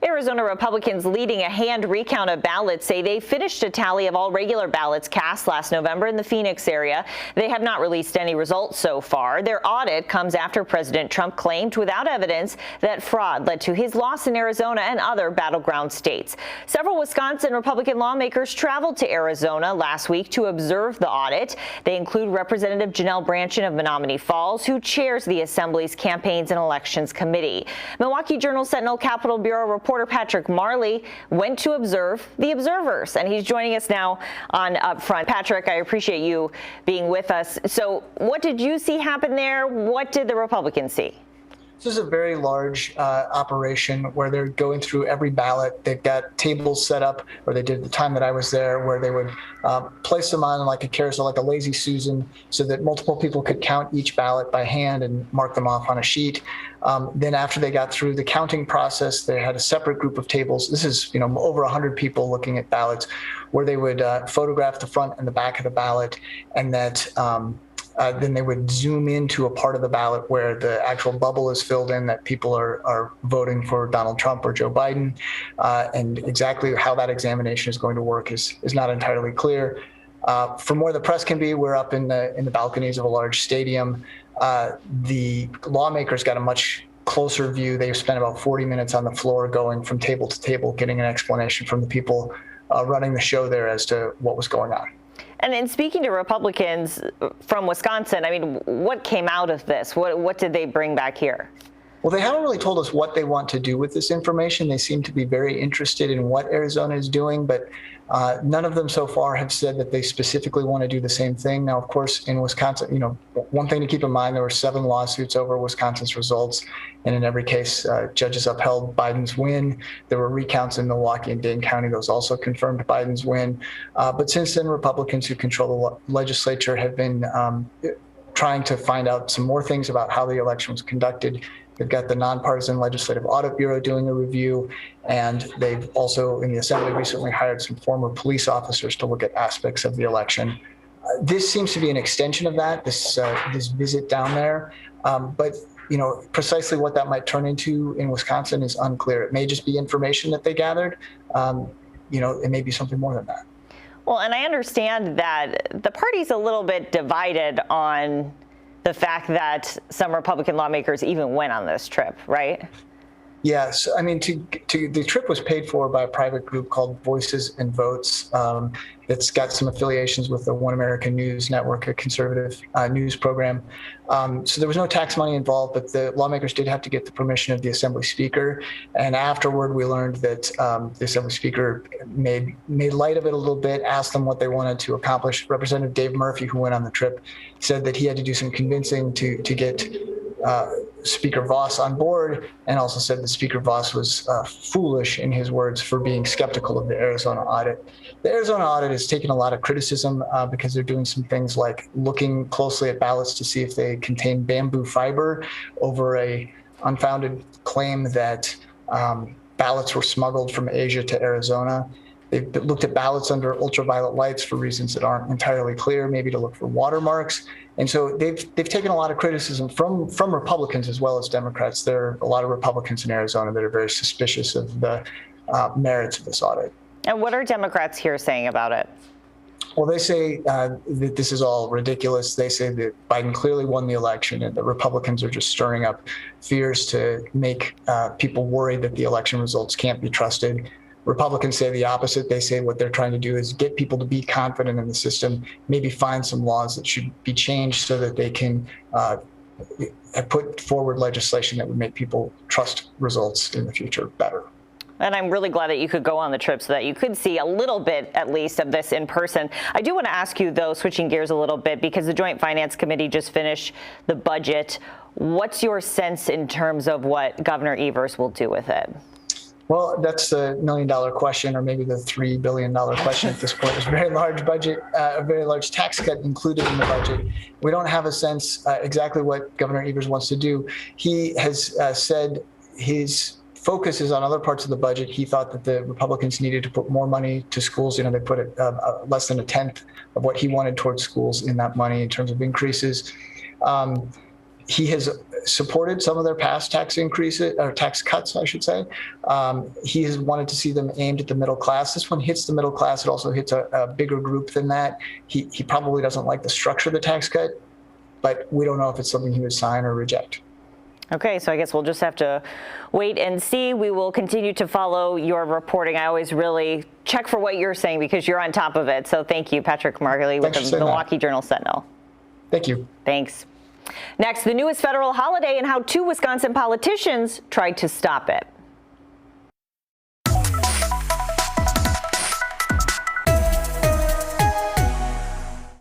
Arizona Republicans leading a hand recount of ballots say they finished a tally of all regular ballots cast last November in the Phoenix area. They have not released any results so far. Their audit comes after President Trump claimed without evidence that fraud led to his loss in Arizona and other battleground states. Several Wisconsin Republican lawmakers traveled to Arizona last week to observe the audit. They include Representative Janelle Brandtjen of Menominee Falls, who chairs the Assembly's Campaigns and Elections Committee. Milwaukee Journal-Sentinel Capitol Bureau reporter Patrick Marley went to observe the observers, and he's joining us now on Upfront. Patrick, I appreciate you being with us. So what did you see happen there? What did the Republicans see? This is a very large operation where they're going through every ballot. They've got tables set up, or they did the time that I was there, where they would place them on like a carousel, like a lazy Susan, so that multiple people could count each ballot by hand and mark them off on a sheet. Then after they got through the counting process, they had a separate group of tables. This is, over 100 people looking at ballots, where they would photograph the front and the back of the ballot, and that then they would zoom into a part of the ballot where the actual bubble is filled in that people are voting for Donald Trump or Joe Biden. And exactly how that examination is going to work is not entirely clear. From where the press can be, we're up in the balconies of a large stadium. The lawmakers got a much closer view. They spent about 40 minutes on the floor going from table to table, getting an explanation from the people running the show there as to what was going on. And in speaking to Republicans from Wisconsin, I mean, what came out of this? What did they bring back here? Well, they haven't really told us what they want to do with this information. They seem to be very interested in what Arizona is doing, but none of them so far have said that they specifically want to do the same thing. Now, of course, in Wisconsin, one thing to keep in mind, there were 7 lawsuits over Wisconsin's results. And in every case, judges upheld Biden's win. There were recounts in Milwaukee and Dane County. Those also confirmed Biden's win. But since then, Republicans who control the legislature have been trying to find out some more things about how the election was conducted. They've got the Nonpartisan Legislative Audit Bureau doing a review, and they've also, in the Assembly, recently hired some former police officers to look at aspects of the election. This seems to be an extension of that, this visit down there. But precisely what that might turn into in Wisconsin is unclear. It may just be information that they gathered. It may be something more than that. Well, and I understand that the party's a little bit divided on the fact that some Republican lawmakers even went on this trip, right? Yes, I mean, the trip was paid for by a private group called Voices and Votes. It's got some affiliations with the One American News Network, a conservative news program. So there was no tax money involved, but the lawmakers did have to get the permission of the Assembly Speaker. And afterward, we learned that the Assembly Speaker made light of it a little bit, asked them what they wanted to accomplish. Representative Dave Murphy, who went on the trip, said that he had to do some convincing to get Speaker Vos on board, and also said that Speaker Vos was foolish, in his words, for being skeptical of the Arizona audit. The Arizona audit has taken a lot of criticism because they're doing some things like looking closely at ballots to see if they contain bamboo fiber over a unfounded claim that ballots were smuggled from Asia to Arizona. They've looked at ballots under ultraviolet lights for reasons that aren't entirely clear, maybe to look for watermarks. And so they've taken a lot of criticism from Republicans as well as Democrats. There are a lot of Republicans in Arizona that are very suspicious of the merits of this audit. And what are Democrats here saying about it? Well, they say that this is all ridiculous. They say that Biden clearly won the election and that Republicans are just stirring up fears to make people worried that the election results can't be trusted. Republicans say the opposite. They say what they're trying to do is get people to be confident in the system, maybe find some laws that should be changed so that they can put forward legislation that would make people trust results in the future better. And I'm really glad that you could go on the trip so that you could see a little bit, at least, of this in person. I do want to ask you, though, switching gears a little bit, because the Joint Finance Committee just finished the budget. What's your sense in terms of what Governor Evers will do with it? Well, that's the $1 million question, or maybe the $3 billion question at this point. There's a very large budget, a very large tax cut included in the budget. We don't have a sense exactly what Governor Evers wants to do. He has said his focus is on other parts of the budget. He thought that the Republicans needed to put more money to schools. They put it less than a tenth of what he wanted towards schools in that money in terms of increases. He has supported some of their past tax increases, or tax cuts, I should say. He has wanted to see them aimed at the middle class. This one hits the middle class. It also hits a bigger group than that. He probably doesn't like the structure of the tax cut, but we don't know if it's something he would sign or reject. Okay, so I guess we'll just have to wait and see. We will continue to follow your reporting. I always really check for what you're saying because you're on top of it. So thank you, Patrick Margoley with the Milwaukee Journal-Sentinel. Thank you. Thanks. Next, the newest federal holiday and how 2 Wisconsin politicians tried to stop it.